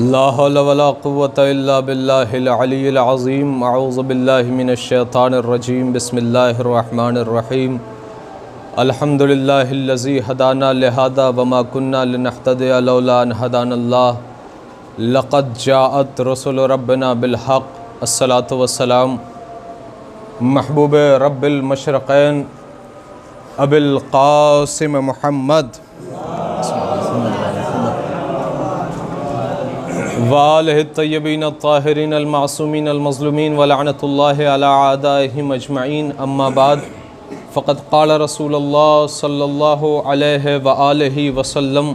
لا حول ولا قوة الا باللہ العلی العظیم۔ اعوذ باللہ من الشیطان الرجیم۔ بسم اللہ الرحمن الرحیم۔ الحمد للہ الذی ہدانا لہذا وما کنا لنہتدی لولا ان ہدانا اللہ لقد جاءت رسل ربنا بالحق۔ الصلاۃ والسلام محبوب رب المشرقین ابی القاسم محمد وآلہ الطیبین الطاہرین المعصومین المظلومین ولعنۃ اللہ علی اعدائہم اجمعین۔ اما بعد فقد قال رسول اللہ صلی اللہ علیہ وآلہ وسلم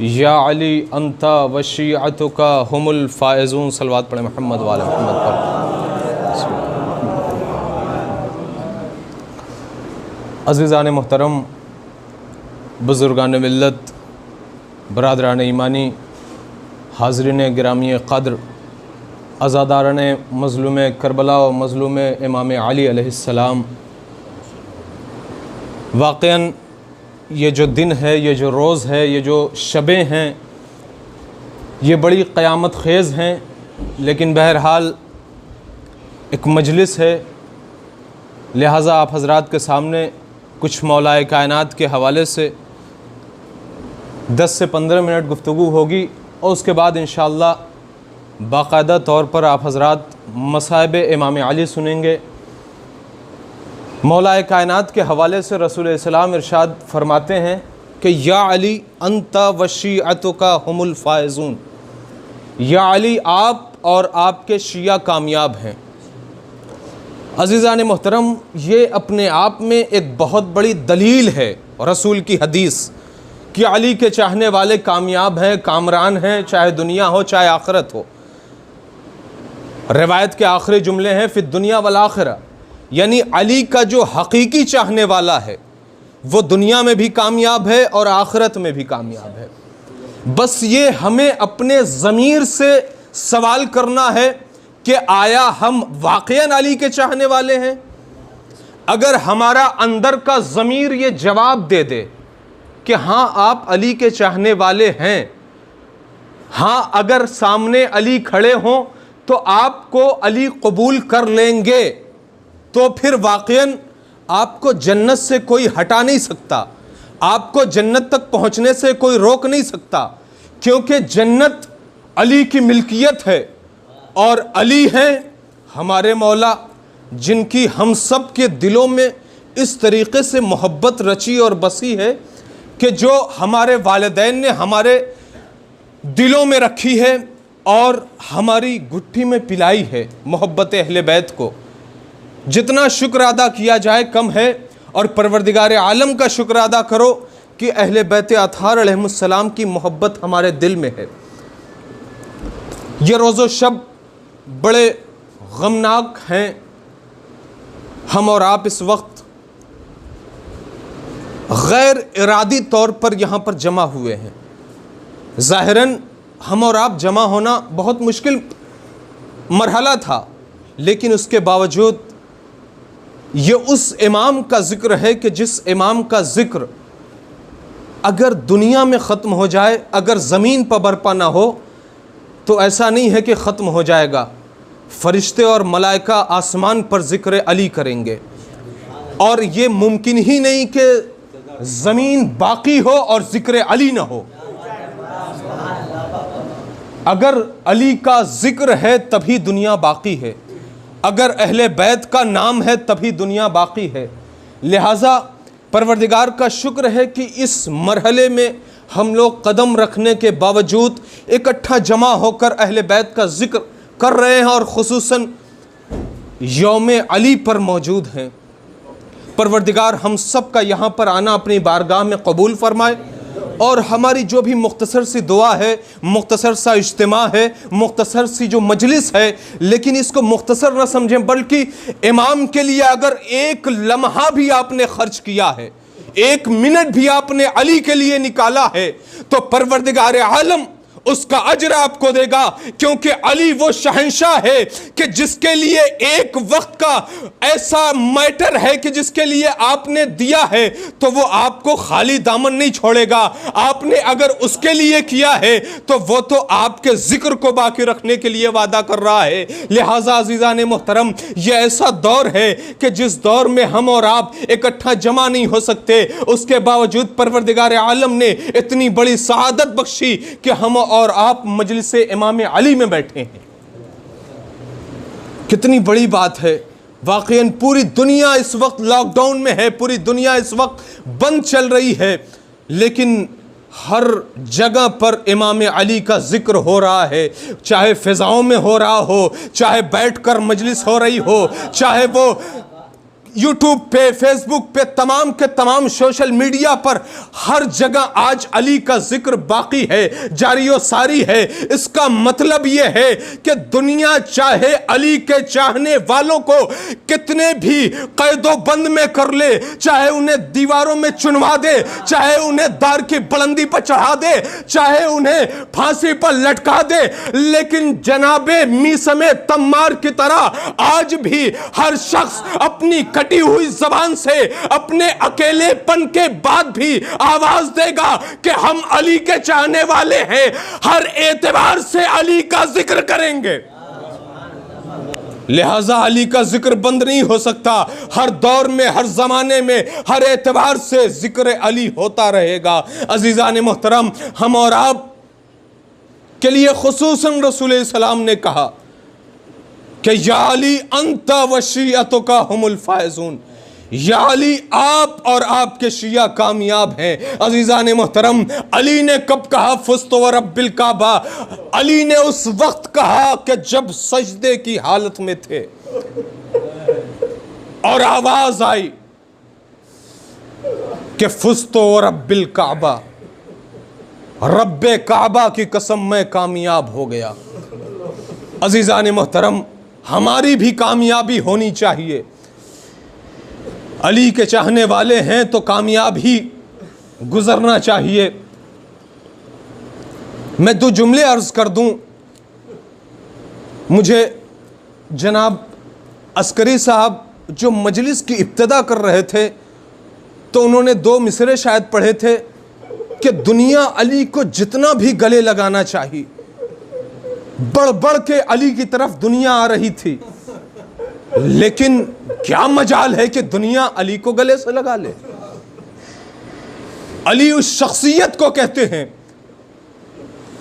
یا علی انت وشیعتک هم الفائزون۔ صلوات پڑھیں محمد وآل محمد پر۔ عزیزان محترم، بزرگان ملت، برادران ایمانی، حاضرین گرامی قدر، عزاداران مظلوم کربلا و مظلوم امام علی علیہ السلام، واقعاً یہ جو دن ہے، یہ جو روز ہے، یہ جو شبیں ہیں، یہ بڑی قیامت خیز ہیں، لیکن بہرحال ایک مجلس ہے، لہٰذا آپ حضرات کے سامنے کچھ مولائے کائنات کے حوالے سے 10 سے 15 منٹ گفتگو ہوگی، اور اس کے بعد انشاءاللہ باقاعدہ طور پر آپ حضرات مصائب امام علی سنیں گے۔ مولا کائنات کے حوالے سے رسول السلام ارشاد فرماتے ہیں کہ یا علی انت وشیعتک هم الفائزون، یا علی آپ اور آپ کے شیعہ کامیاب ہیں۔ عزیزان محترم، یہ اپنے آپ میں ایک بہت بڑی دلیل ہے رسول کی حدیث کہ علی کے چاہنے والے کامیاب ہیں، کامران ہیں، چاہے دنیا ہو چاہے آخرت ہو۔ روایت کے آخری جملے ہیں فی الدنیا والآخرہ، یعنی علی کا جو حقیقی چاہنے والا ہے وہ دنیا میں بھی کامیاب ہے اور آخرت میں بھی کامیاب ہے۔ بس یہ ہمیں اپنے ضمیر سے سوال کرنا ہے کہ آیا ہم واقعاً علی کے چاہنے والے ہیں؟ اگر ہمارا اندر کا ضمیر یہ جواب دے دے کہ ہاں آپ علی کے چاہنے والے ہیں، ہاں اگر سامنے علی کھڑے ہوں تو آپ کو علی قبول کر لیں گے، تو پھر واقعاً آپ کو جنت سے کوئی ہٹا نہیں سکتا، آپ کو جنت تک پہنچنے سے کوئی روک نہیں سکتا، کیونکہ جنت علی کی ملکیت ہے، اور علی ہیں ہمارے مولا جن کی ہم سب کے دلوں میں اس طریقے سے محبت رچی اور بسی ہے کہ جو ہمارے والدین نے ہمارے دلوں میں رکھی ہے اور ہماری گٹھی میں پلائی ہے محبت اہل بیت کو۔ جتنا شکر ادا کیا جائے کم ہے، اور پروردگار عالم کا شکر ادا کرو کہ اہل بیت اطہار علیہ السلام کی محبت ہمارے دل میں ہے۔ یہ روز و شب بڑے غمناک ہیں۔ ہم اور آپ اس وقت غیر ارادی طور پر یہاں پر جمع ہوئے ہیں۔ ظاہراً ہم اور آپ جمع ہونا بہت مشکل مرحلہ تھا، لیکن اس کے باوجود یہ اس امام کا ذکر ہے کہ جس امام کا ذکر اگر دنیا میں ختم ہو جائے، اگر زمین پر برپا نہ ہو تو ایسا نہیں ہے کہ ختم ہو جائے گا، فرشتے اور ملائکہ آسمان پر ذکر علی کریں گے، اور یہ ممکن ہی نہیں کہ زمین باقی ہو اور ذکر علی نہ ہو۔ اگر علی کا ذکر ہے تبھی دنیا باقی ہے، اگر اہل بیت کا نام ہے تبھی دنیا باقی ہے۔ لہٰذا پروردگار کا شکر ہے کہ اس مرحلے میں ہم لوگ قدم رکھنے کے باوجود اکٹھا جمع ہو کر اہل بیت کا ذکر کر رہے ہیں، اور خصوصاً یوم علی پر موجود ہیں۔ پروردگار ہم سب کا یہاں پر آنا اپنی بارگاہ میں قبول فرمائے، اور ہماری جو بھی مختصر سی دعا ہے، مختصر سا اجتماع ہے، مختصر سی جو مجلس ہے، لیکن اس کو مختصر نہ سمجھیں، بلکہ امام کے لیے اگر ایک لمحہ بھی آپ نے خرچ کیا ہے، ایک منٹ بھی آپ نے علی کے لیے نکالا ہے، تو پروردگار عالم اس کا اجر آپ کو دے گا، کیونکہ علی وہ شہنشاہ ہے کہ جس کے لیے ایک وقت کا ایسا میٹر ہے کہ جس کے لیے آپ نے دیا ہے تو وہ آپ کو خالی دامن نہیں چھوڑے گا. آپ نے اگر اس کے لیے کیا ہے تو وہ تو آپ کے ذکر کو باقی رکھنے کے لیے وعدہ کر رہا ہے. لہٰذا عزیزان محترم، یہ ایسا دور ہے کہ جس دور میں ہم اور آپ اکٹھا جمع نہیں ہو سکتے، اس کے باوجود پروردگار عالم نے اتنی بڑی سعادت بخشی کہ ہم اور آپ مجلس امام علی میں بیٹھے ہیں. کتنی بڑی بات ہے. واقعاً پوری دنیا اس وقت لاک ڈاؤن میں ہے، پوری دنیا اس وقت بند چل رہی ہے، لیکن ہر جگہ پر امام علی کا ذکر ہو رہا ہے. چاہے فضاؤں میں ہو رہا ہو، چاہے بیٹھ کر مجلس ہو رہی ہو، چاہے وہ یوٹیوب پہ، فیس بک پہ، تمام کے تمام سوشل میڈیا پر، ہر جگہ آج علی کا ذکر باقی ہے، جاری و ساری ہے. اس کا مطلب یہ ہے کہ دنیا چاہے علی کے چاہنے والوں کو کتنے بھی قید و بند میں کر لے، چاہے انہیں دیواروں میں چنوا دے، چاہے انہیں دار کی بلندی پر چڑھا دے، چاہے انہیں پھانسی پر لٹکا دے، لیکن جناب میثم تمار کی طرح آج بھی ہر شخص اپنی کٹی ہوئی زبان سے اپنے اکیلے پن کے بعد بھی آواز دے گا کہ ہم علی کے چاہنے والے ہیں، ہر اعتبار سے علی کا ذکر کریں گے. لہٰذا علی کا ذکر بند نہیں ہو سکتا. ہر دور میں، ہر زمانے میں، ہر اعتبار سے ذکر علی ہوتا رہے گا. عزیزان محترم، ہم اور آپ کے لیے خصوصاً رسول السلام نے کہا کہ یا علی انت و شیعتک ہم الفائزون، یا علی آپ اور آپ کے شیعہ کامیاب ہیں. عزیزان محترم، علی نے کب کہا فزت ورب الکعبہ؟ علی نے اس وقت کہا کہ جب سجدے کی حالت میں تھے اور آواز آئی کہ فزت ورب الکعبہ، رب کعبہ کی قسم میں کامیاب ہو گیا. عزیزان محترم، ہماری بھی کامیابی ہونی چاہیے. علی کے چاہنے والے ہیں تو کامیاب ہی گزرنا چاہیے. میں دو جملے عرض کر دوں. مجھے جناب عسکری صاحب جو مجلس کی ابتدا کر رہے تھے تو انہوں نے 2 مصرے شاید پڑھے تھے کہ دنیا علی کو جتنا بھی گلے لگانا چاہیے، بڑھ بڑھ کے علی کی طرف دنیا آ رہی تھی، لیکن کیا مجال ہے کہ دنیا علی کو گلے سے لگا لے. علی اس شخصیت کو کہتے ہیں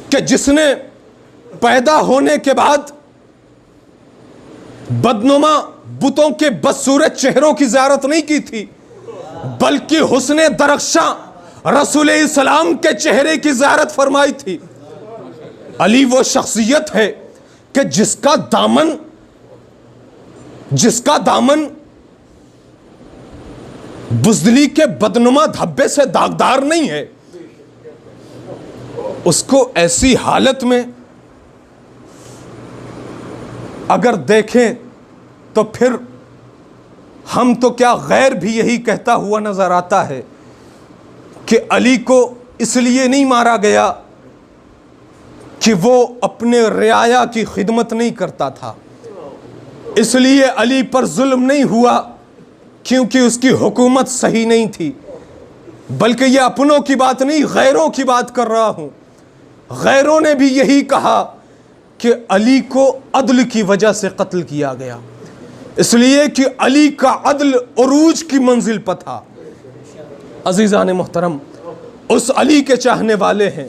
کہ جس نے پیدا ہونے کے بعد بدنما بتوں کے بدصورت چہروں کی زیارت نہیں کی تھی، بلکہ حسن درخشاں رسول السلام کے چہرے کی زیارت فرمائی تھی. علی وہ شخصیت ہے کہ جس کا دامن بزدلی کے بدنما دھبے سے داغدار نہیں ہے. اس کو ایسی حالت میں اگر دیکھیں تو پھر ہم تو کیا غیر بھی یہی کہتا ہوا نظر آتا ہے کہ علی کو اس لیے نہیں مارا گیا کہ وہ اپنے رعایا کی خدمت نہیں کرتا تھا، اس لیے علی پر ظلم نہیں ہوا کیونکہ اس کی حکومت صحیح نہیں تھی، بلکہ یہ اپنوں کی بات نہیں، غیروں کی بات کر رہا ہوں. غیروں نے بھی یہی کہا کہ علی کو عدل کی وجہ سے قتل کیا گیا، اس لیے کہ علی کا عدل عروج کی منزل پر تھا. عزیزان محترم، اس علی کے چاہنے والے ہیں.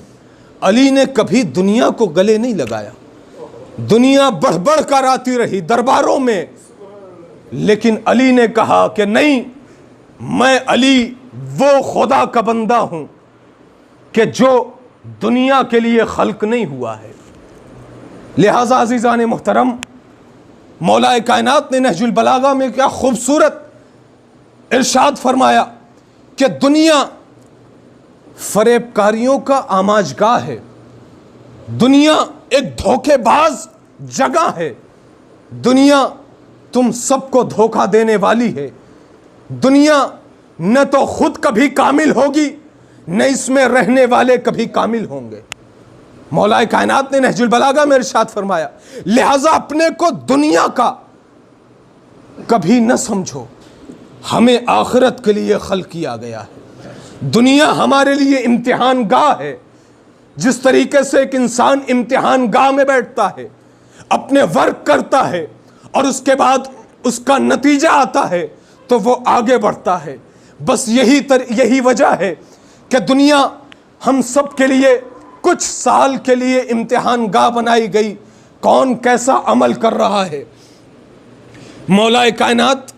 علی نے کبھی دنیا کو گلے نہیں لگایا. دنیا بڑھ بڑھ کر آتی رہی درباروں میں، لیکن علی نے کہا کہ نہیں، میں علی وہ خدا کا بندہ ہوں کہ جو دنیا کے لیے خلق نہیں ہوا ہے. لہٰذا عزیزان محترم، مولا کائنات نے نہج البلاغہ میں کیا خوبصورت ارشاد فرمایا کہ دنیا فریب کاریوں کا آماج گاہ ہے، دنیا ایک دھوکے باز جگہ ہے، دنیا تم سب کو دھوکہ دینے والی ہے. دنیا نہ تو خود کبھی کامل ہوگی، نہ اس میں رہنے والے کبھی کامل ہوں گے. مولا کائنات نے نہج البلاغہ میں ارشاد فرمایا لہذا اپنے کو دنیا کا کبھی نہ سمجھو، ہمیں آخرت کے لیے خلق کیا گیا ہے۔ دنیا ہمارے لیے امتحان گاہ ہے۔ جس طریقے سے ایک انسان امتحان گاہ میں بیٹھتا ہے، اپنے ورک کرتا ہے اور اس کے بعد اس کا نتیجہ آتا ہے تو وہ آگے بڑھتا ہے، بس یہی وجہ ہے کہ دنیا ہم سب کے لیے کچھ سال کے لیے امتحان گاہ بنائی گئی، کون کیسا عمل کر رہا ہے۔ مولا کائنات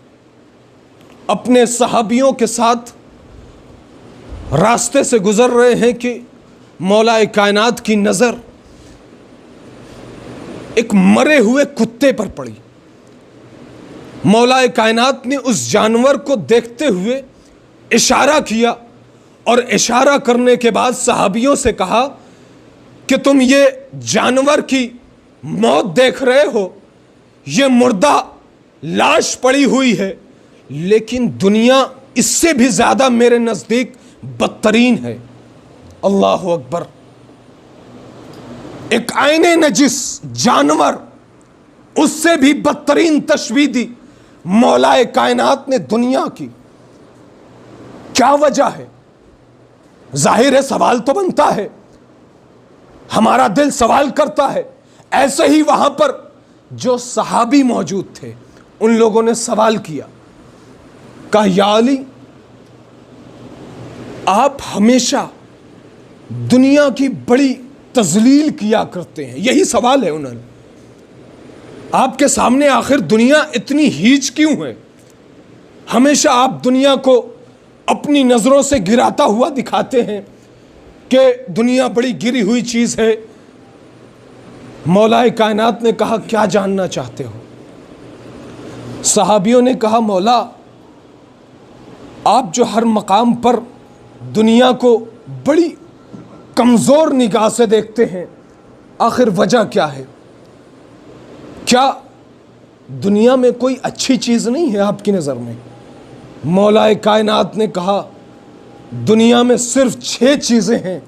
اپنے صحابیوں کے ساتھ راستے سے گزر رہے ہیں کہ مولا کائنات کی نظر ایک مرے ہوئے کتے پر پڑی۔ مولا کائنات نے اس جانور کو دیکھتے ہوئے اشارہ کیا اور اشارہ کرنے کے بعد صحابیوں سے کہا کہ تم یہ جانور کی موت دیکھ رہے ہو، یہ مردہ لاش پڑی ہوئی ہے، لیکن دنیا اس سے بھی زیادہ میرے نزدیک بدترین ہے۔ اللہ اکبر! ایک عین نجس جانور، اس سے بھی بدترین تشبیہ دی مولا کائنات نے دنیا کی۔ کیا وجہ ہے؟ ظاہر ہے سوال تو بنتا ہے، ہمارا دل سوال کرتا ہے۔ ایسے ہی وہاں پر جو صحابی موجود تھے ان لوگوں نے سوال کیا، کہا یا علی آپ ہمیشہ دنیا کی بڑی تذلیل کیا کرتے ہیں۔ یہی سوال ہے انہوں نے، آپ کے سامنے آخر دنیا اتنی ہیچ کیوں ہے؟ ہمیشہ آپ دنیا کو اپنی نظروں سے گراتا ہوا دکھاتے ہیں کہ دنیا بڑی گری ہوئی چیز ہے۔ مولا کائنات نے کہا کیا جاننا چاہتے ہو؟ صحابیوں نے کہا مولا آپ جو ہر مقام پر دنیا کو بڑی کمزور نگاہ سے دیکھتے ہیں، آخر وجہ کیا ہے؟ کیا دنیا میں کوئی اچھی چیز نہیں ہے آپ کی نظر میں؟ مولا کائنات نے کہا دنیا میں صرف 6 چیزیں ہیں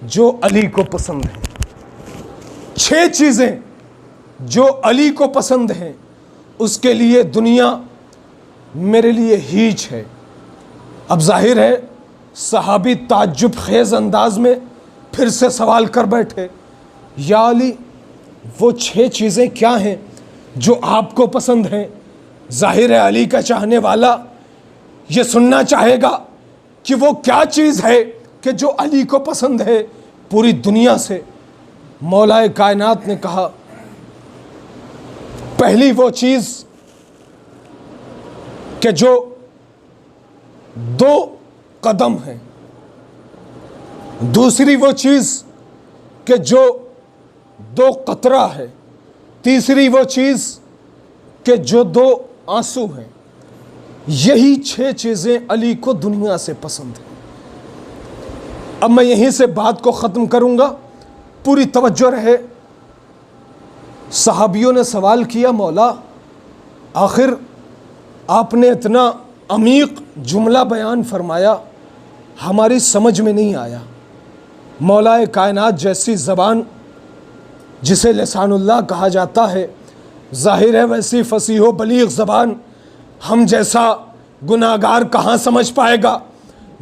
جو علی کو پسند ہیں۔ 6 چیزیں جو علی کو پسند ہیں، اس کے لیے دنیا میرے لیے ہیچ ہے۔ اب ظاہر ہے صحابی تعجب خیز انداز میں پھر سے سوال کر بیٹھے، یا علی وہ 6 چیزیں کیا ہیں جو آپ کو پسند ہیں؟ ظاہر ہے علی کا چاہنے والا یہ سننا چاہے گا کہ وہ کیا چیز ہے کہ جو علی کو پسند ہے پوری دنیا سے۔ مولا کائنات نے کہا پہلی وہ چیز کہ جو 2 قدم ہے، دوسری وہ چیز کہ جو 2 قطرہ ہے، تیسری وہ چیز کہ جو 2 آنسو ہیں۔ یہی 6 چیزیں علی کو دنیا سے پسند ہیں۔ اب میں یہیں سے بات کو ختم کروں گا، پوری توجہ رہے۔ صحابیوں نے سوال کیا مولا آخر آپ نے اتنا عمیق جملہ بیان فرمایا، ہماری سمجھ میں نہیں آیا۔ مولا کائنات جیسی زبان جسے لسان اللہ کہا جاتا ہے، ظاہر ہے ویسی فصیح و بلیغ زبان ہم جیسا گناہگار کہاں سمجھ پائے گا۔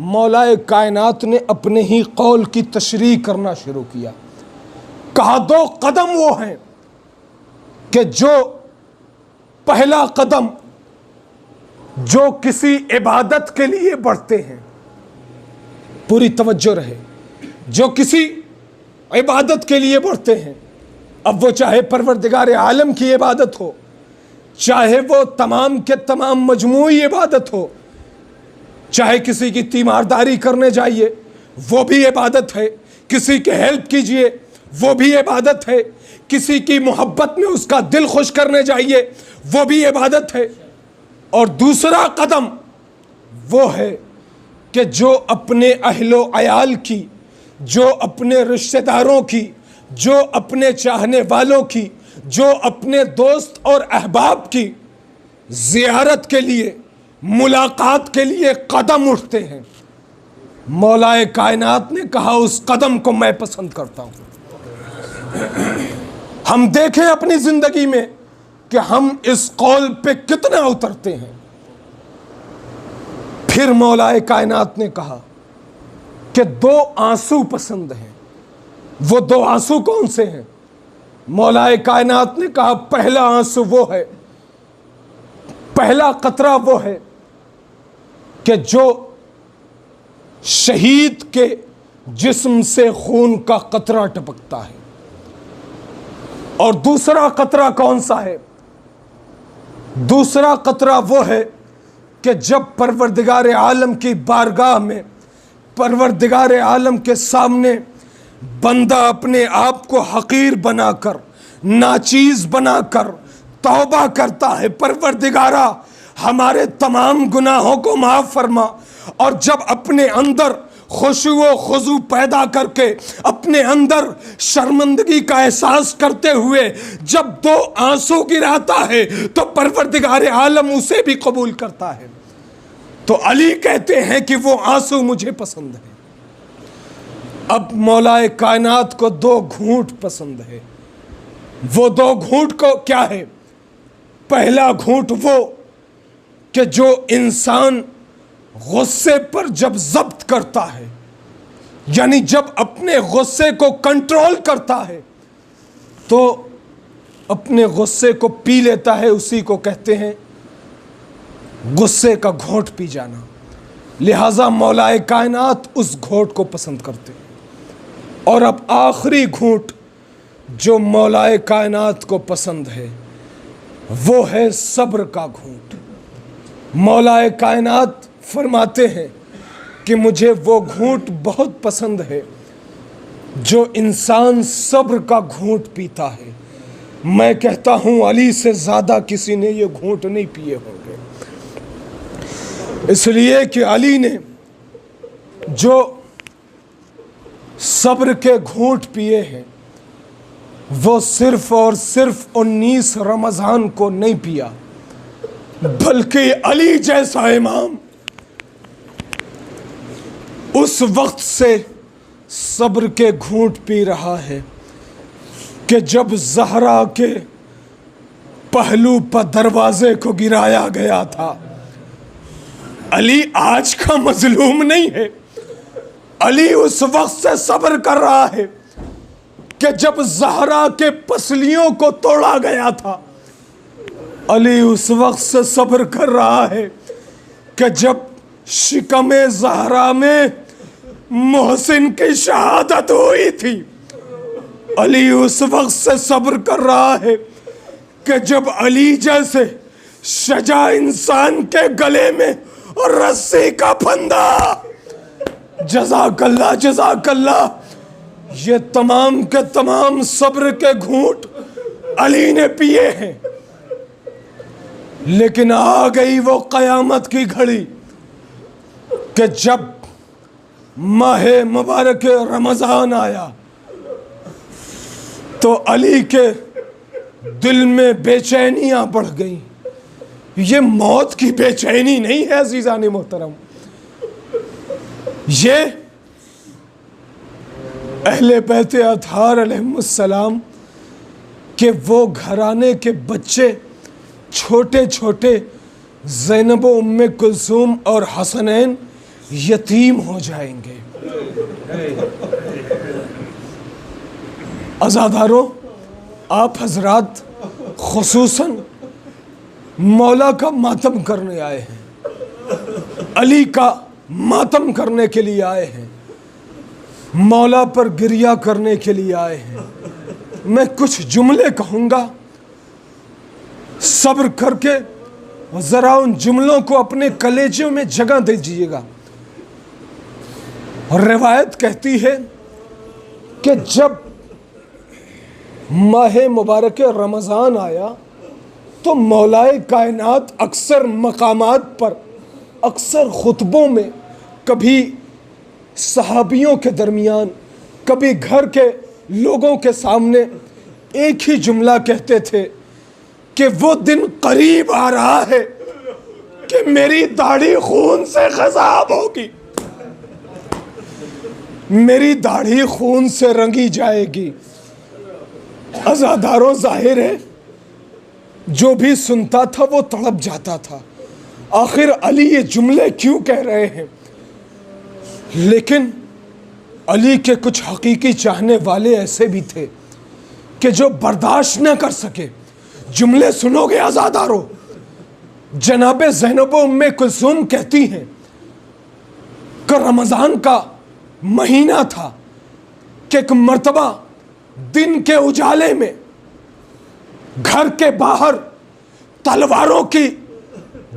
مولا کائنات نے اپنے ہی قول کی تشریح کرنا شروع کیا، کہا 2 قدم وہ ہیں کہ جو پہلا قدم جو کسی عبادت کے لیے بڑھتے ہیں، پوری توجہ رہے، جو کسی عبادت کے لیے بڑھتے ہیں، اب وہ چاہے پروردگار عالم کی عبادت ہو، چاہے وہ تمام کے تمام مجموعی عبادت ہو، چاہے کسی کی تیمارداری کرنے جائیے وہ بھی عبادت ہے، کسی کے ہیلپ کیجئے وہ بھی عبادت ہے، کسی کی محبت میں اس کا دل خوش کرنے جائیے وہ بھی عبادت ہے۔ اور دوسرا قدم وہ ہے کہ جو اپنے اہل و عیال کی، جو اپنے رشتہ داروں کی، جو اپنے چاہنے والوں کی، جو اپنے دوست اور احباب کی زیارت کے لیے، ملاقات کے لیے قدم اٹھتے ہیں۔ مولا کائنات نے کہا اس قدم کو میں پسند کرتا ہوں۔ ہم دیکھیں اپنی زندگی میں کہ ہم اس قول پہ کتنا اترتے ہیں۔ پھر مولا کائنات نے کہا کہ 2 آنسو پسند ہیں۔ وہ 2 آنسو کون سے ہیں؟ مولا کائنات نے کہا پہلا آنسو وہ ہے، پہلا قطرہ وہ ہے کہ جو شہید کے جسم سے خون کا قطرہ ٹپکتا ہے۔ اور دوسرا قطرہ کون سا ہے؟ دوسرا قطرہ وہ ہے کہ جب پروردگار عالم کی بارگاہ میں، پروردگار عالم کے سامنے بندہ اپنے آپ کو حقیر بنا کر، ناچیز بنا کر توبہ کرتا ہے، پروردگارا ہمارے تمام گناہوں کو معاف فرما، اور جب اپنے اندر خشوع و خضوع پیدا کر کے، اپنے اندر شرمندگی کا احساس کرتے ہوئے جب 2 آنسو گراتا ہے تو پروردگار عالم اسے بھی قبول کرتا ہے۔ تو علی کہتے ہیں کہ وہ آنسو مجھے پسند ہے۔ اب مولا کائنات کو 2 گھونٹ پسند ہے۔ وہ 2 گھونٹ کو کیا ہے؟ پہلا گھونٹ وہ کہ جو انسان غصے پر جب ضبط کرتا ہے، یعنی جب اپنے غصے کو کنٹرول کرتا ہے تو اپنے غصے کو پی لیتا ہے، اسی کو کہتے ہیں غصے کا گھونٹ پی جانا۔ لہٰذا مولا کائنات اس گھونٹ کو پسند کرتے ہیں۔ اور اب آخری گھونٹ جو مولا کائنات کو پسند ہے وہ ہے صبر کا گھونٹ۔ مولا کائنات فرماتے ہیں کہ مجھے وہ گھونٹ بہت پسند ہے جو انسان صبر کا گھونٹ پیتا ہے۔ میں کہتا ہوں علی سے زیادہ کسی نے یہ گھونٹ نہیں پیے ہوں گے، اس لیے کہ علی نے جو صبر کے گھونٹ پیے ہیں وہ صرف اور صرف 19 رمضان کو نہیں پیا، بلکہ علی جیسا امام اس وقت سے صبر کے گھونٹ پی رہا ہے کہ جب زہرا کے پہلو پر دروازے کو گرایا گیا تھا۔ علی آج کا مظلوم نہیں ہے، علی اس وقت سے صبر کر رہا ہے کہ جب زہرا کے پسلیوں کو توڑا گیا تھا۔ علی اس وقت سے صبر کر رہا ہے کہ جب شکم زہرا میں محسن کی شہادت ہوئی تھی۔ علی اس وقت سے صبر کر رہا ہے کہ جب علی جیسے شجاع انسان کے گلے میں رسی کا پھندا، جزاک اللہ جزاک اللہ، یہ تمام کے تمام صبر کے گھونٹ علی نے پیے ہیں۔ لیکن آ گئی وہ قیامت کی گھڑی کہ جب ماہ مبارک رمضان آیا تو علی کے دل میں بے چینیاں بڑھ گئیں۔ یہ موت کی بے چینی نہیں ہے عزیزان محترم، یہ اہل بیت اطہار علیہم السلام کہ وہ گھرانے کے بچے چھوٹے چھوٹے زینب و ام کلثوم اور حسنین یتیم ہو جائیں گے۔ عزاداروں، آپ حضرات خصوصاً مولا کا ماتم کرنے آئے ہیں، علی کا ماتم کرنے کے لیے آئے ہیں، مولا پر گریہ کرنے کے لیے آئے ہیں۔ میں کچھ جملے کہوں گا، صبر کر کے ذرا ان جملوں کو اپنے کلیجوں میں جگہ دے دیجیے گا۔ روایت کہتی ہے کہ جب ماہ مبارک رمضان آیا تو مولا کائنات اکثر مقامات پر، اکثر خطبوں میں، کبھی صحابیوں کے درمیان، کبھی گھر کے لوگوں کے سامنے ایک ہی جملہ کہتے تھے کہ وہ دن قریب آ رہا ہے کہ میری داڑھی خون سے خضاب ہوگی، میری داڑھی خون سے رنگی جائے گی۔ عزاداروں ظاہر ہے جو بھی سنتا تھا وہ تڑپ جاتا تھا، آخر علی یہ جملے کیوں کہہ رہے ہیں؟ لیکن علی کے کچھ حقیقی چاہنے والے ایسے بھی تھے کہ جو برداشت نہ کر سکے۔ جملے سنو گے عزاداروں، جناب زینب و ام کلثوم کہتی ہیں کہ رمضان کا مہینہ تھا کہ ایک مرتبہ دن کے اجالے میں گھر کے باہر تلواروں کی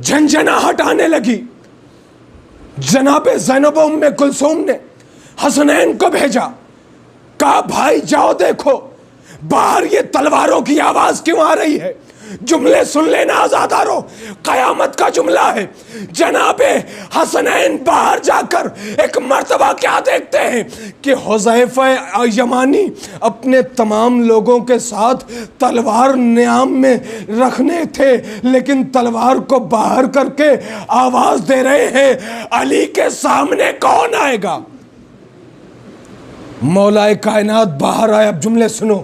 جھنجھناہٹ آنے لگی۔ جناب زینب و ام کلثوم نے حسنین کو بھیجا، کہا بھائی جاؤ دیکھو باہر یہ تلواروں کی آواز کیوں آ رہی ہے۔ جملے سن لینا عزاداروں، قیامت کا جملہ ہے۔ جناب حسنین باہر جا کر ایک مرتبہ کیا دیکھتے ہیں کہ حذیفہ یمانی اپنے تمام لوگوں کے ساتھ تلوار نیام میں رکھنے تھے، لیکن تلوار کو باہر کر کے آواز دے رہے ہیں علی کے سامنے کون آئے گا۔ مولا کائنات باہر آئے۔ اب جملے سنو،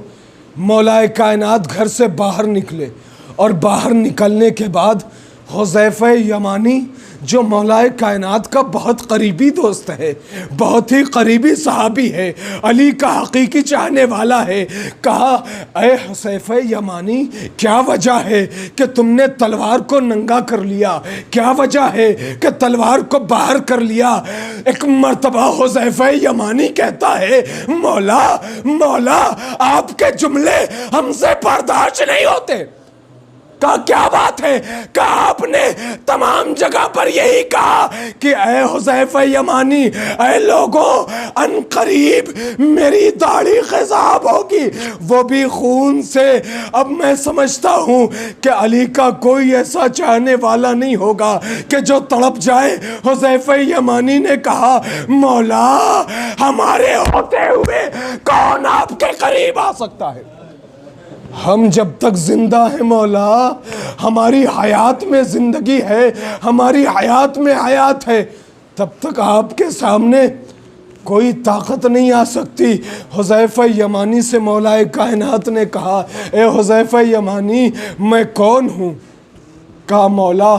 مولا کائنات گھر سے باہر نکلے، اور باہر نکلنے کے بعد حذیفہ یمانی جو مولا کائنات کا بہت قریبی دوست ہے، بہت ہی قریبی صحابی ہے، علی کا حقیقی چاہنے والا ہے، کہا اے حذیفہ یمانی کیا وجہ ہے کہ تم نے تلوار کو ننگا کر لیا؟ کیا وجہ ہے کہ تلوار کو باہر کر لیا؟ ایک مرتبہ حذیفہ یمانی کہتا ہے مولا آپ کے جملے ہم سے برداشت نہیں ہوتے۔ کہا کیا بات ہے؟ کہا آپ نے تمام جگہ پر یہی کہا کہ اے حذیفہ یمانی، اے لوگوں ان قریب میری داڑھی خضاب ہوگی، وہ بھی خون سے۔ اب میں سمجھتا ہوں کہ علی کا کوئی ایسا چاہنے والا نہیں ہوگا کہ جو تڑپ جائے۔ حذیفہ یمانی نے کہا مولا ہمارے ہوتے ہوئے کون آپ کے قریب آ سکتا ہے؟ ہم جب تک زندہ ہیں مولا، ہماری حیات میں زندگی ہے، ہماری حیات میں حیات ہے، تب تک آپ کے سامنے کوئی طاقت نہیں آ سکتی۔ حذیفہ یمانی سے مولا کائنات نے کہا اے حذیفہ یمانی میں کون ہوں؟ کہا مولا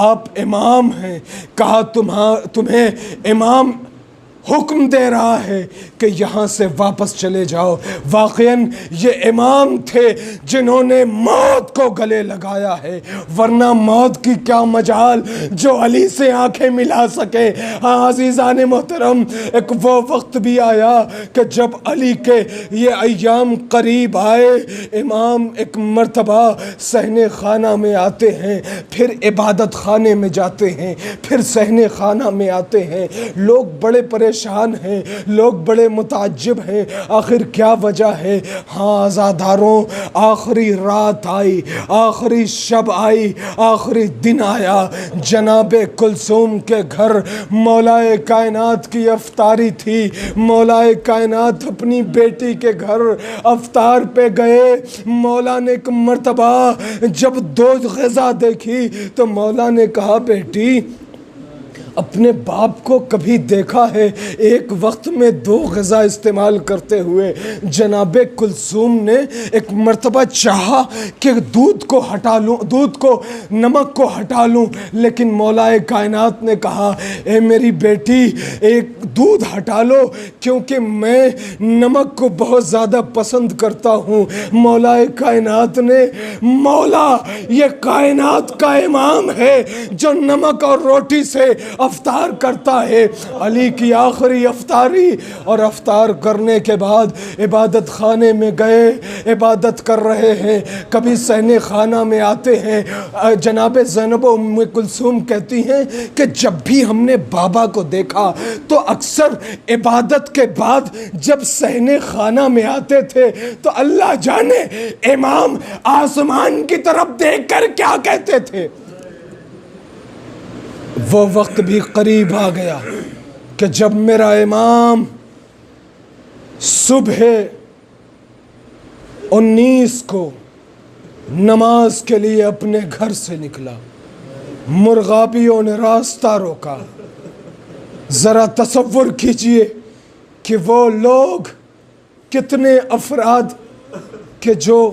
آپ امام ہیں۔ کہا تمہیں امام حکم دے رہا ہے کہ یہاں سے واپس چلے جاؤ۔ واقعاً یہ امام تھے جنہوں نے موت کو گلے لگایا ہے، ورنہ موت کی کیا مجال جو علی سے آنکھیں ملا سکے۔ ہاں عزیزان محترم، ایک وہ وقت بھی آیا کہ جب علی کے یہ ایام قریب آئے، امام ایک مرتبہ صحن خانہ میں آتے ہیں، پھر عبادت خانے میں جاتے ہیں، پھر صحن خانہ میں آتے ہیں۔ لوگ بڑے پریشان ہیں، لوگ بڑے متعجب ہیں، آخر کیا وجہ ہے؟ ہاں عزاداروں، آخری رات آئی، آخری شب آئی، آخری دن آیا۔ جناب کلثوم کے گھر مولا کائنات کی افطاری تھی۔ مولا کائنات اپنی بیٹی کے گھر افطار پہ گئے۔ مولا نے ایک مرتبہ جب 2 غذا دیکھی تو مولا نے کہا بیٹی اپنے باپ کو کبھی دیکھا ہے ایک وقت میں 2 غذا استعمال کرتے ہوئے؟ جناب کلثوم نے ایک مرتبہ چاہا کہ دودھ کو نمک کو ہٹا لوں، لیکن مولا کائنات نے کہا اے میری بیٹی ایک دودھ ہٹا لو کیونکہ میں نمک کو بہت زیادہ پسند کرتا ہوں۔ مولا کائنات نے، مولا یہ کائنات کا امام ہے جو نمک اور روٹی سے افطار کرتا ہے، علی کی آخری افطاری، اور افطار کرنے کے بعد عبادت خانے میں گئے، عبادت کر رہے ہیں، کبھی صحن خانہ میں آتے ہیں۔ جناب زینب و ام کلثوم کہتی ہیں کہ جب بھی ہم نے بابا کو دیکھا تو اکثر عبادت کے بعد جب صحن خانہ میں آتے تھے تو اللہ جانے امام آسمان کی طرف دیکھ کر کیا کہتے تھے۔ وہ وقت بھی قریب آ گیا کہ جب میرا امام صبح 19 کو نماز کے لیے اپنے گھر سے نکلا، مرغابیوں نے راستہ روکا۔ ذرا تصور کیجئے کہ وہ لوگ کتنے افراد کہ جو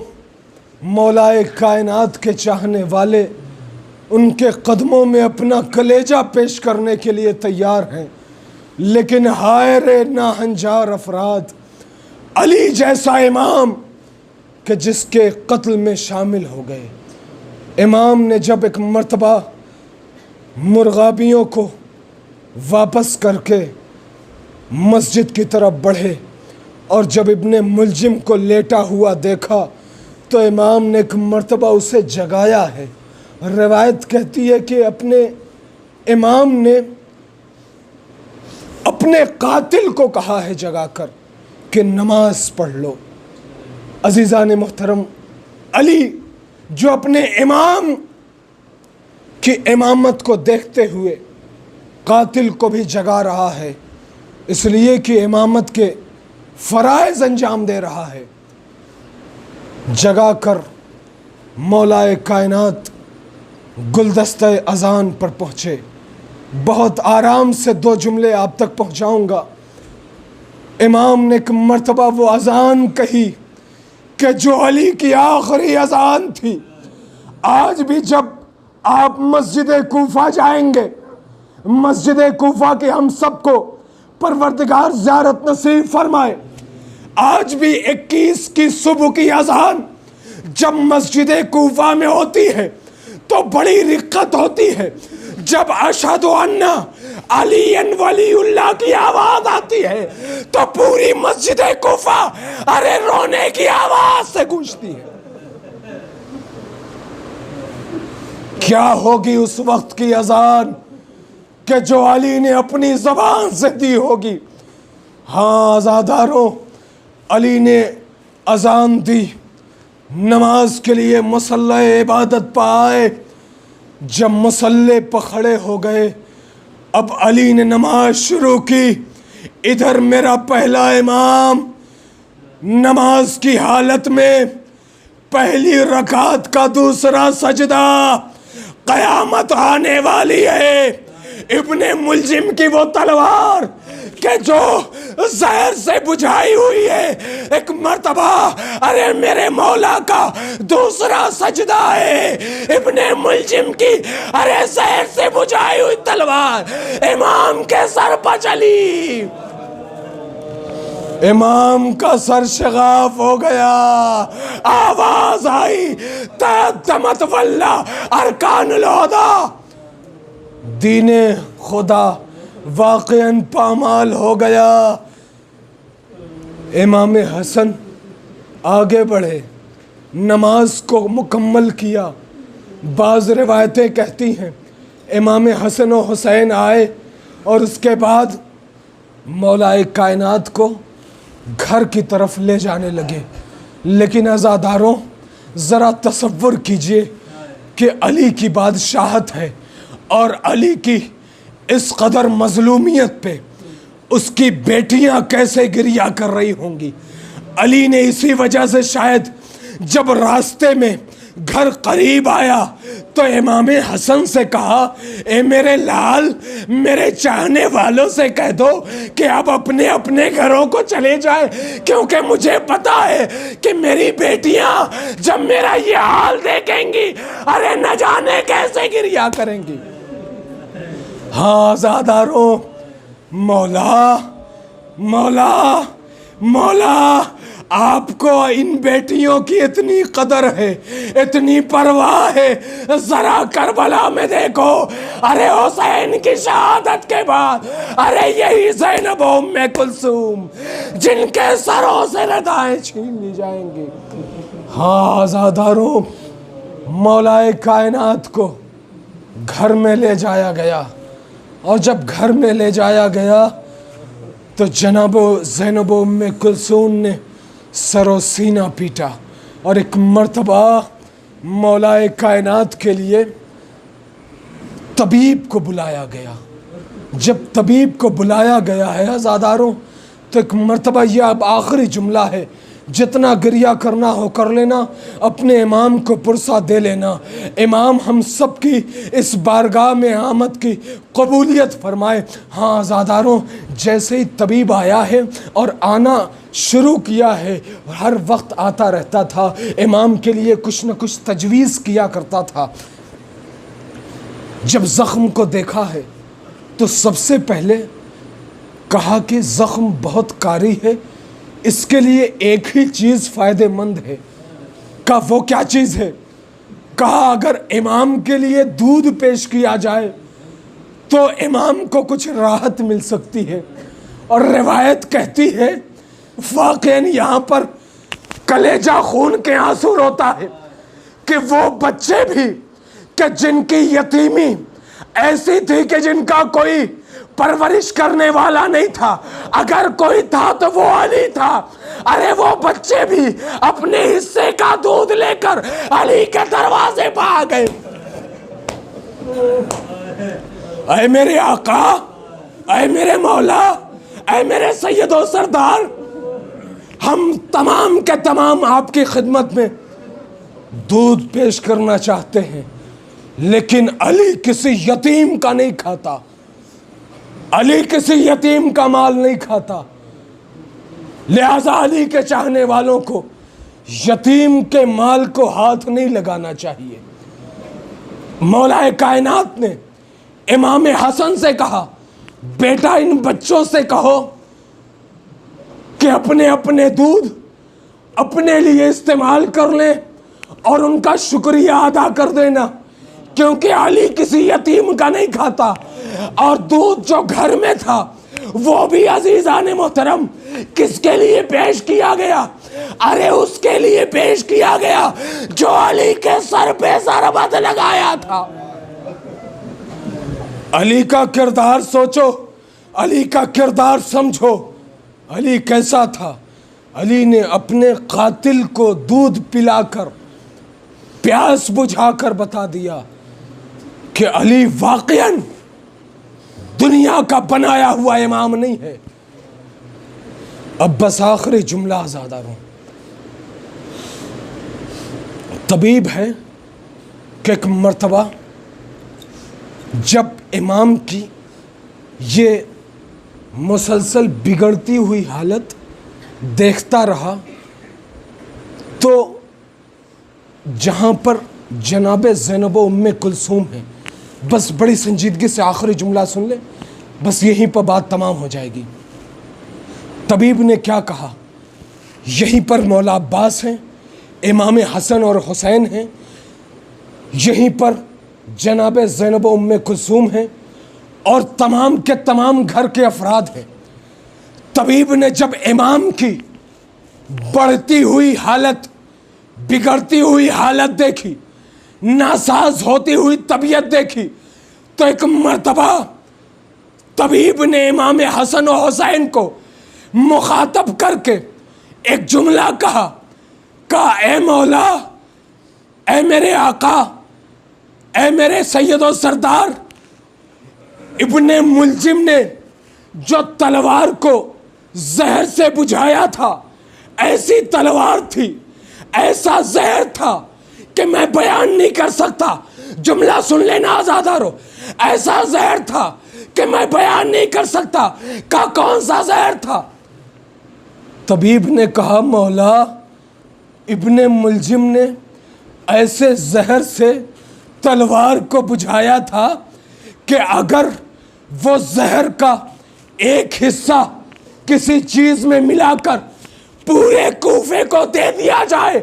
مولائے کائنات کے چاہنے والے ان کے قدموں میں اپنا کلیجہ پیش کرنے کے لیے تیار ہیں، لیکن ہائے رے ناہنجار افراد، علی جیسا امام کہ جس کے قتل میں شامل ہو گئے۔ امام نے جب ایک مرتبہ مرغابیوں کو واپس کر کے مسجد کی طرف بڑھے اور جب ابن ملجم کو لیٹا ہوا دیکھا تو امام نے ایک مرتبہ اسے جگایا ہے۔ روایت کہتی ہے کہ اپنے امام نے اپنے قاتل کو کہا ہے جگا کر کہ نماز پڑھ لو۔ عزیزان محترم، علی جو اپنے امام کی امامت کو دیکھتے ہوئے قاتل کو بھی جگا رہا ہے، اس لیے کہ امامت کے فرائض انجام دے رہا ہے، جگا کر مولائے کائنات گلدستہ اذان پر پہنچے۔ بہت آرام سے 2 جملے آپ تک پہنچاؤں گا۔ امام نے ایک مرتبہ وہ اذان کہی کہ جو علی کی آخری اذان تھی۔ آج بھی جب آپ مسجد کوفہ جائیں گے، مسجد کوفہ کے ہم سب کو پروردگار زیارت نصیب فرمائے، آج بھی 21 کی صبح کی اذان جب مسجد کوفہ میں ہوتی ہے تو بڑی رقت ہوتی ہے۔ جب اشہد ان علی ولی اللہ کی آواز آتی ہے تو پوری مسجد کوفہ ارے رونے کی آواز سے گونجتی ہے۔ کیا ہوگی اس وقت کی اذان کہ جو علی نے اپنی زبان سے دی ہوگی۔ ہاں عزاداروں، علی نے اذان دی، نماز کے لیے مصلی عبادت پہ آئے۔ جب مصلی پہ کھڑے ہو گئے، اب علی نے نماز شروع کی۔ ادھر میرا پہلا امام نماز کی حالت میں پہلی رکعت کا دوسرا سجدہ، قیامت آنے والی ہے۔ ابن ملجم کی وہ تلوار کہ جو زہر سے بجھائی ہوئی ہے، ایک مرتبہ ارے میرے مولا کا دوسرا سجدہ ہے۔ ابن ملجم کی ارے زہر سے بجھائی ہوئی تلوار امام کے سر پر چلی، امام کا سر شغاف ہو گیا۔ آواز آئی تقدمت واللہ ارکان الہدی، دین خدا واقعاً پامال ہو گیا۔ امام حسن آگے بڑھے، نماز کو مکمل کیا۔ بعض روایتیں کہتی ہیں امام حسن و حسین آئے اور اس کے بعد مولائے کائنات کو گھر کی طرف لے جانے لگے۔ لیکن عزاداروں، ذرا تصور کیجئے کہ علی کی بادشاہت ہے اور علی کی اس قدر مظلومیت پہ اس کی بیٹیاں کیسے گریہ کر رہی ہوں گی۔ علی نے اسی وجہ سے شاید جب راستے میں گھر قریب آیا تو امام حسن سے کہا، اے میرے لال، میرے چاہنے والوں سے کہہ دو کہ اب اپنے اپنے گھروں کو چلے جائیں، کیونکہ مجھے پتا ہے کہ میری بیٹیاں جب میرا یہ حال دیکھیں گی ارے نہ جانے کیسے گریہ کریں گی۔ ہاں عزاداروں، مولا مولا مولا آپ کو ان بیٹیوں کی اتنی قدر ہے، اتنی پرواہ ہے۔ ذرا کربلا میں دیکھو، ارے حسین کی شہادت کے بعد ارے یہی زینب و ام کلثوم جن کے سروں سے ردائیں چھین لی جائیں گی۔ ہاں عزاداروں، مولائے کائنات کو گھر میں لے جایا گیا، اور جب گھر میں لے جایا گیا تو جناب زینب و ام کلثوم نے سر و سینہ پیٹا، اور ایک مرتبہ مولائے کائنات کے لیے طبیب کو بلایا گیا۔ جب طبیب کو بلایا گیا ہے عزاداروں تو ایک مرتبہ یہ اب آخری جملہ ہے جتنا گریہ کرنا ہو کر لینا، اپنے امام کو پرسہ دے لینا۔ امام ہم سب کی اس بارگاہ میں آمد کی قبولیت فرمائے۔ ہاں عزاداروں، جیسے ہی طبیب آیا ہے اور آنا شروع کیا ہے، ہر وقت آتا رہتا تھا، امام کے لیے کچھ نہ کچھ تجویز کیا کرتا تھا۔ جب زخم کو دیکھا ہے تو سب سے پہلے کہا کہ زخم بہت کاری ہے، اس کے لیے ایک ہی چیز فائدہ مند ہے۔ کہا وہ کیا چیز ہے؟ کہا اگر امام کے لیے دودھ پیش کیا جائے تو امام کو کچھ راحت مل سکتی ہے۔ اور روایت کہتی ہے واقعاً یہاں پر کلیجہ خون کے آنسو روتا ہے کہ وہ بچے بھی کہ جن کی یتیمی ایسی تھی کہ جن کا کوئی پرورش کرنے والا نہیں تھا، اگر کوئی تھا تو وہ علی تھا۔ ارے وہ بچے بھی اپنے حصے کا دودھ لے کر علی کے دروازے پہ آ گئے۔ اے میرے آقا، اے میرے مولا، اے میرے سید و سردار، ہم تمام کے تمام آپ کی خدمت میں دودھ پیش کرنا چاہتے ہیں، لیکن علی کسی یتیم کا نہیں کھاتا، علی کسی یتیم کا مال نہیں کھاتا، لہذا علی کے چاہنے والوں کو یتیم کے مال کو ہاتھ نہیں لگانا چاہیے۔ مولا کائنات نے امام حسن سے کہا بیٹا ان بچوں سے کہو کہ اپنے اپنے دودھ اپنے لیے استعمال کر لیں اور ان کا شکریہ ادا کر دینا، کیونکہ علی کسی یتیم کا نہیں کھاتا۔ اور دودھ جو گھر میں تھا وہ بھی عزیزان محترم کس کے لیے پیش کیا گیا؟ ارے اس کے لیے پیش کیا گیا جو علی کے سر پہ ضربت لگایا تھا۔ علی کا کردار سوچو، علی کا کردار سمجھو، علی کیسا تھا؟ علی نے اپنے قاتل کو دودھ پلا کر پیاس بجھا کر بتا دیا کہ علی واقعاً دنیا کا بنایا ہوا امام نہیں ہے۔ اب بس آخری جملہ عزاداروں، طبیب ہے کہ ایک مرتبہ جب امام کی یہ مسلسل بگڑتی ہوئی حالت دیکھتا رہا تو جہاں پر جناب زینب و ام کلثوم ہیں، بس بڑی سنجیدگی سے آخری جملہ سن لیں، بس یہیں پر بات تمام ہو جائے گی۔ طبیب نے کیا کہا؟ یہیں پر مولا عباس ہیں، امام حسن اور حسین ہیں، یہیں پر جناب زینب و ام کلثوم ہیں اور تمام کے تمام گھر کے افراد ہیں۔ طبیب نے جب امام کی بڑھتی ہوئی حالت، بگڑتی ہوئی حالت دیکھی، ناساز ہوتی ہوئی طبیعت دیکھی، تو ایک مرتبہ طبیب نے امام حسن و حسین کو مخاطب کر کے ایک جملہ کہا اے مولا، اے میرے آقا، اے میرے سید و سردار، ابن ملجم نے جو تلوار کو زہر سے بجھایا تھا، ایسی تلوار تھی، ایسا زہر تھا کہ میں بیان نہیں کر سکتا۔ جملہ سن لینا آزادارو، ایسا زہر تھا کہ میں بیان نہیں کر سکتا۔ کہ کون سا زہر تھا؟ طبیب نے کہا مولا، ابن ملجم نے ایسے زہر سے تلوار کو بجھایا تھا کہ اگر وہ زہر کا ایک حصہ کسی چیز میں ملا کر پورے کوفے کو دے دیا جائے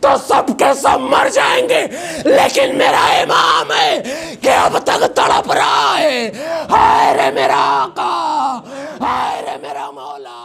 تو سب کے سب مر جائیں گے، لیکن میرا امام ہے کہ اب تک تڑپ رہا ہے۔ ہائے رے میرا آقا، ہائے رے میرا مولا۔